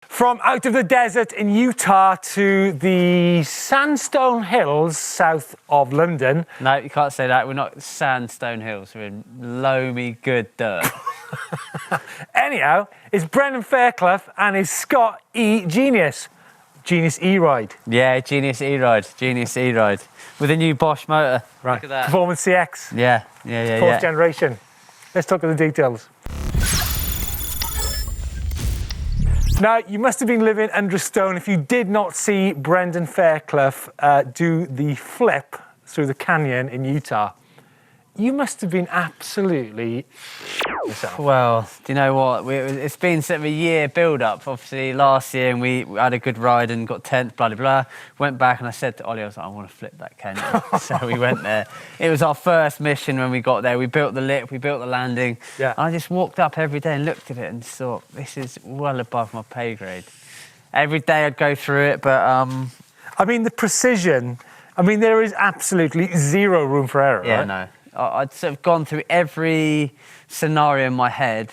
From out of the desert in Utah to the sandstone hills south of London. No, you can't say that. We're not sandstone hills. We're in loamy, good dirt. Anyhow, it's Brendan Fairclough and his Scott E Genius. Genius eRide. Yeah, Genius eRide. Genius eRide. With a new Bosch motor. Right. Look at that. Performance CX. Yeah. Fourth generation. Let's talk about the details. Now, you must have been living under a stone if you did not see Brendan Fairclough do the flip through the canyon in Utah. You must have been absolutely yourself. Well, do you know what? It's been sort of a year build-up. Obviously, last year, and we had a good ride and got 10th, blah, blah, blah. Went back and I said to Ollie, I was like, I want to flip that canyon. So we went there. It was our first mission when we got there. We built the lip, we built the landing. Yeah. And I just walked up every day and looked at it and thought, this is well above my pay grade. Every day I'd go through it, but... I mean, the precision, I mean, there is absolutely zero room for error, Yeah, right? no. I'd sort of gone through every scenario in my head.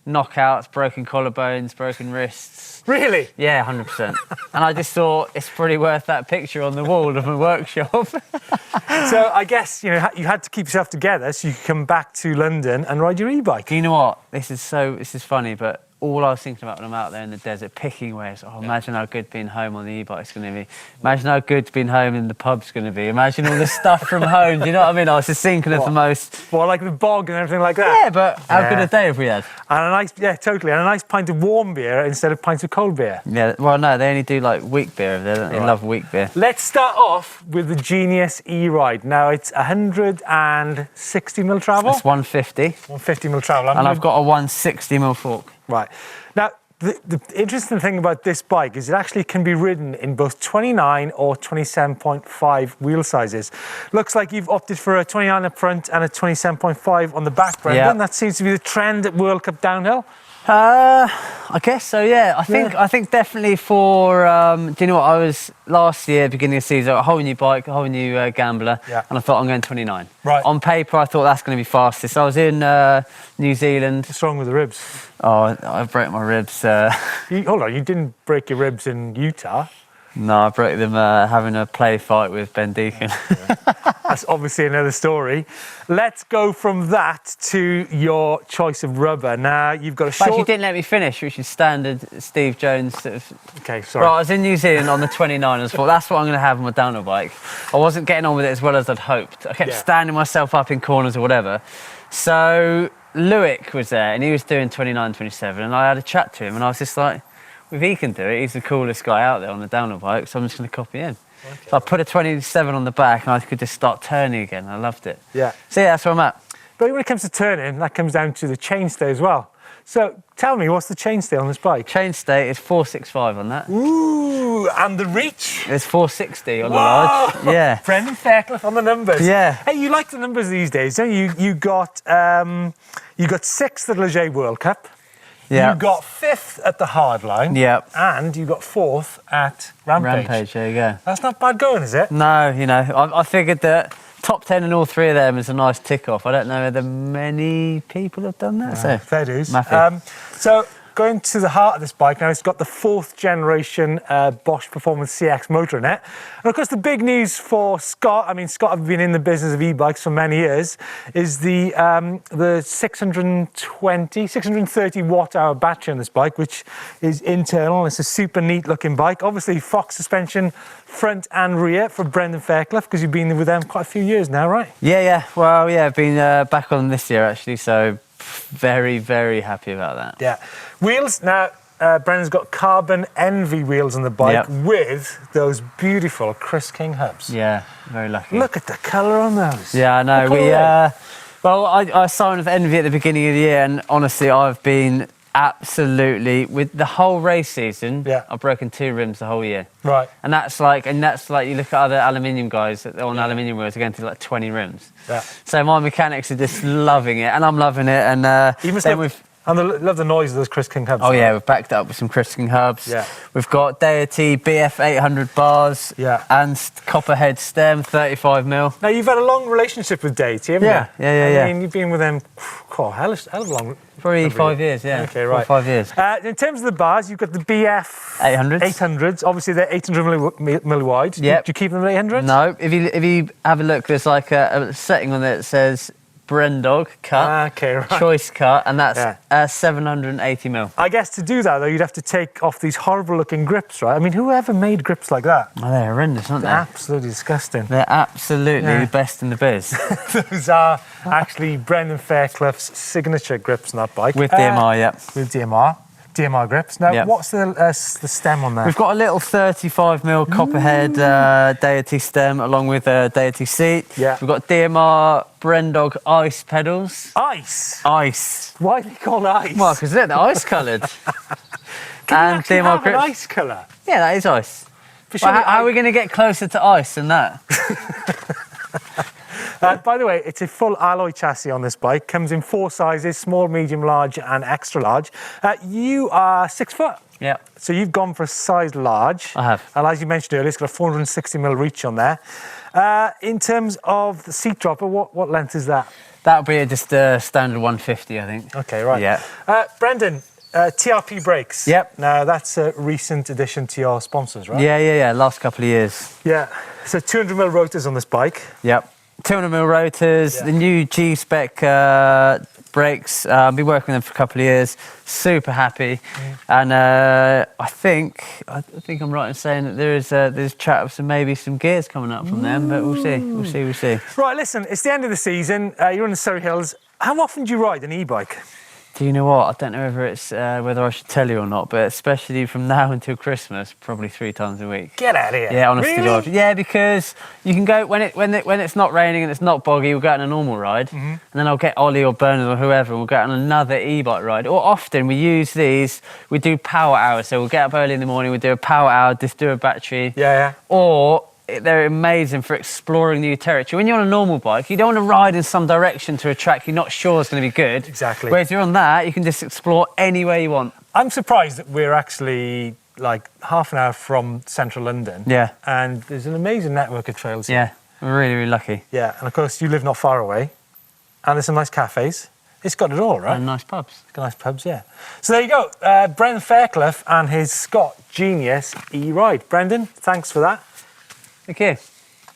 Knockouts, broken collarbones, broken wrists. Really? Yeah, 100%. And I just thought, it's pretty worth that picture on the wall of my workshop. So I guess, you know, you had to keep yourself together so you could come back to London and ride your e-bike. Do you know what? This is funny, but all I was thinking about when I'm out there in the desert picking away is, imagine how good being home on the e-bike's going to be. Imagine how good being home in the pub's going to be. Imagine all the stuff from home. Do you know what I mean? I was just thinking of the most... Well, like the bog and everything like that. Yeah, but how good a day have we had? And a nice, totally. And a nice pint of warm beer instead of pints of cold beer. Yeah, well, no, they only do like weak beer over there, don't they? They love weak beer. Let's start off with the Genius eRide. Now, it's 160mm travel. It's 150. 150mm travel. And I've got a 160mm fork. Right. Now, the interesting thing about this bike is it actually can be ridden in both 29 or 27.5 wheel sizes. Looks like you've opted for a 29 up front and a 27.5 on the back, Brendan. Yep. That seems to be the trend at World Cup downhill. I guess so, yeah. I think definitely for, do you know what, I was last year, beginning of season, a whole new bike, a whole new Gambler, and I thought I'm going 29. Right. On paper, I thought that's going to be fastest. I was in New Zealand. What's wrong with the ribs? Oh, I broke my ribs. Hold on, you didn't break your ribs in Utah? No, I broke them having a play fight with Ben Deacon. That's obviously another story. Let's go from that to your choice of rubber. Now, you've got a short... But you didn't let me finish, which is standard Steve Jones sort of... Okay, sorry. Right, I was in New Zealand on the 29 and thought, that's what I'm going to have on my downhill bike. I wasn't getting on with it as well as I'd hoped. I kept standing myself up in corners or whatever. So Lewick was there and he was doing 29, 27 and I had a chat to him and I was just like, if he can do it, he's the coolest guy out there on the downhill bike, so I'm just going to copy him. Okay. So I put a 27 on the back and I could just start turning again. I loved it. Yeah. So yeah, that's where I'm at. But when it comes to turning, that comes down to the chainstay as well. So tell me, what's the chainstay on this bike? Chainstay is 465 on that. Ooh, and the reach? It's 460 on the large. Yeah. Brendan Fairclough on the numbers. Yeah. Hey, you like the numbers these days, don't you? You got 6th at Leger World Cup. Yeah. You got 5th at the Hardline. Yeah. And you got 4th at Rampage. Rampage, there you go. That's not bad going, is it? No, you know, I figured that top 10 in all three of them is a nice tick off. I don't know whether many people have done that. So fair dues. So going to the heart of this bike now, it's got the 4th generation Bosch Performance CX motor in it. And of course, the big news for Scott, I mean, Scott have been in the business of e-bikes for many years, is the 630 watt-hour battery on this bike, which is internal. It's a super neat looking bike. Obviously, Fox suspension front and rear for Brendan Fairclough, because you've been with them quite a few years now, right? Yeah. Well, yeah, I've been back on this year, actually, so very, very happy about that. Yeah. Wheels, now, Brendan's got carbon Enve wheels on the bike with those beautiful Chris King hubs. Yeah, very lucky. Look at the colour on those. Yeah, I know. Well, I signed with Enve at the beginning of the year, and honestly, I've been absolutely, with the whole race season, I've broken 2 rims the whole year. Right. And that's like, you look at other aluminium guys that on aluminium wheels are going to like 20 rims. Yeah. So my mechanics are just loving it, and I'm loving it. And And love the noise of those Chris King hubs. Oh yeah, we've backed up with some Chris King hubs. Yeah. We've got Deity BF 800 bars. Yeah. And Copperhead stem 35mm. Now you've had a long relationship with Deity, haven't Yeah, you? yeah. I mean, you've been with them, hell of a long. Probably 5 years, yeah. Okay, right. 4 or 5 years. In terms of the bars, you've got the BF 800s. 800s. Obviously, they're 800 milli wide. Yep. Do you keep them at 800? No, if you have a look, there's like a setting on there that says Brendog cut, Okay, right. choice cut, and that's 780mm. I guess to do that, though, you'd have to take off these horrible-looking grips, right? I mean, whoever made grips like that? Oh, they're horrendous, aren't they? They're absolutely disgusting. They're absolutely the best in the biz. Those are actually Brendan Fairclough's signature grips on that bike. With DMR, yeah. With DMR grips. Now, what's the stem on there? We've got a little 35mm Copperhead Deity stem along with a Deity seat. Yeah. We've got DMR Brendog ice pedals. Ice? Ice. Why are they called ice? Well, because they're ice coloured. Can you and actually DMR have an grips. ice colour? Yeah, that is ice. For Well, sure, how are we going to get closer to ice than that? By the way, it's a full alloy chassis on this bike. Comes in 4 sizes, small, medium, large and extra large. You are 6 foot. Yeah. So you've gone for a size large. I have. And as you mentioned earlier, it's got a 460mm reach on there. In terms of the seat dropper, what length is that? That would be just a standard 150, I think. Okay, right. Yeah. Brendan, TRP brakes. Yep. Now, that's a recent addition to your sponsors, right? Yeah. Last couple of years. Yeah. So 200mm rotors on this bike. Yep. 200mm rotors, the new G-Spec brakes. I've been working with them for a couple of years. Super happy. And I think I'm right in saying that there's chat of maybe some gears coming up from them, but we'll see. Right, listen, it's the end of the season. You're in the Surrey Hills. How often do you ride an e-bike? Do you know what? I don't know whether I should tell you or not, but especially from now until Christmas, probably 3 times a week. Get out of here. Yeah, honestly, really? God. Yeah, because you can go when it's not raining and it's not boggy. We'll go out on a normal ride, and then I'll get Ollie or Bernard or whoever, and we'll go out on another e-bike ride. Or often we use these. We do power hours, so we'll get up early in the morning. We do a power hour, just do a battery. Yeah. Or they're amazing for exploring new territory. When you're on a normal bike, you don't want to ride in some direction to a track you're not sure is going to be good. Exactly. Whereas you're on that, you can just explore anywhere you want. I'm surprised that we're actually like half an hour from central London. Yeah. And there's an amazing network of trails here. Yeah, we're really, really lucky. Yeah, and of course you live not far away. And there's some nice cafes. It's got it all, right? And nice pubs. It's got nice pubs, yeah. So there you go. Brendan Fairclough and his Scott Genius eRide. Brendan, thanks for that. Okay.